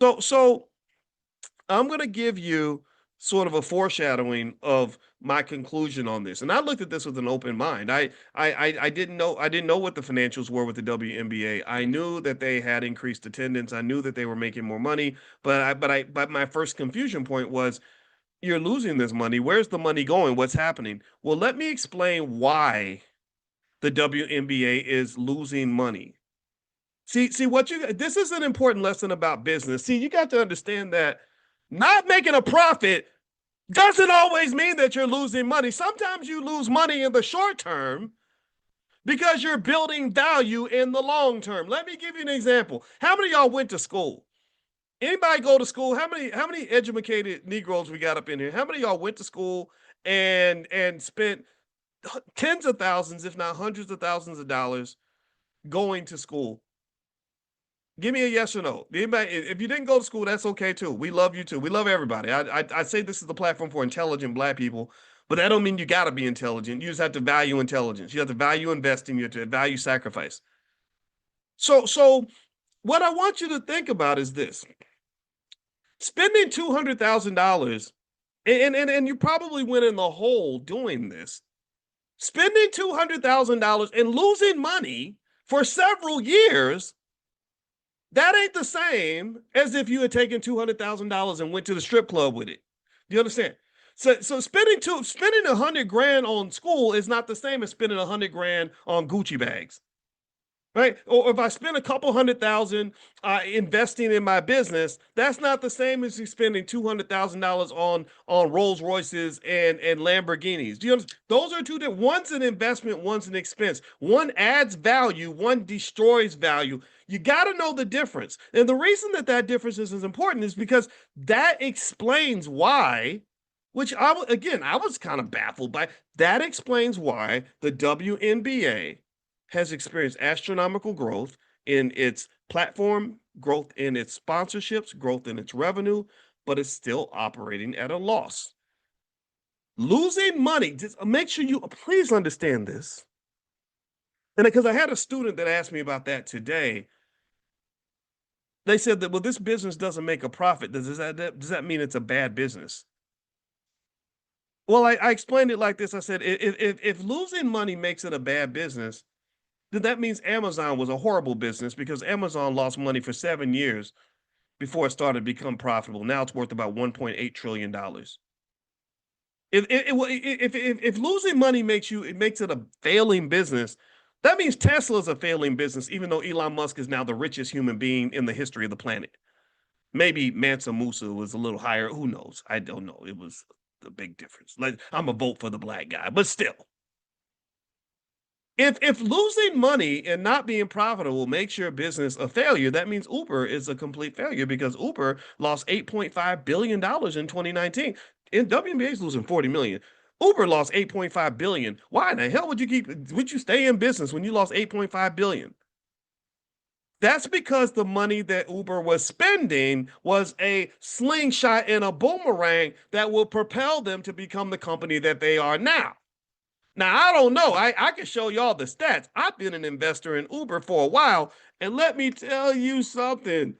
So I'm going to give you sort of a foreshadowing of my conclusion on this. And I looked at this with an open mind. I didn't know what the financials were with the WNBA. I knew that they had increased attendance. I knew that they were making more money, but my first confusion point was you're losing this money. Where's the money going? What's happening? Well, let me explain why the WNBA is losing money. See what you this is an important lesson about business. See, you got to understand that not making a profit doesn't always mean that you're losing money. Sometimes you lose money in the short term because you're building value in the long term. Let me give you an example. How many of y'all went to school? Anybody go to school? How many educated Negroes we got up in here? How many of y'all went to school and spent tens of thousands, if not hundreds of thousands of dollars going to school? Give me a yes or no. Anybody, if you didn't go to school, that's okay too. We love you too. We love everybody. I say this is the platform for intelligent black people, but that don't mean you got to be intelligent. You just have to value intelligence. You have to value investing. You have to value sacrifice. So what I want you to think about is this: spending $200,000, and you probably went in the hole doing this. Spending $200,000 and losing money for several years, that ain't the same as if you had taken $200,000 and went to the strip club with it. Do you understand? So spending 100 grand on school is not the same as spending 100 grand on Gucci bags, right? Or if I spend a couple 100,000 investing in my business, that's not the same as you spending $200,000 on Rolls Royces and Lamborghinis. Do you understand? Those are two different. One's an investment, one's an expense. One adds value, one destroys value. You got to know the difference, and the reason that difference is important is because that explains why. Which I was kind of baffled by. That explains why the WNBA has experienced astronomical growth in its platform, growth in its sponsorships, growth in its revenue, but it's still operating at a loss. Losing money, just make sure you please understand this. And because I had a student that asked me about that today, they said that, well, this business doesn't make a profit. Does that mean it's a bad business? Well, I explained it like this. I said, if losing money makes it a bad business, then that means Amazon was a horrible business because Amazon lost money for 7 years before it started to become profitable. Now it's worth about $1.8 trillion. If losing money makes it a failing business, that means Tesla is a failing business, even though Elon Musk is now the richest human being in the history of the planet. Maybe Mansa Musa was a little higher. Who knows? I don't know. It was a big difference. Like, I'm a vote for the black guy, but still. If losing money and not being profitable makes your business a failure, that means Uber is a complete failure because Uber lost $8.5 billion in 2019. And WNBA is losing 40 million. Uber lost 8.5 billion. Why in the hell would you stay in business when you lost 8.5 billion? That's because the money that Uber was spending was a slingshot and a boomerang that will propel them to become the company that they are now. Now, I don't know. I can show y'all the stats. I've been an investor in Uber for a while, and let me tell you something.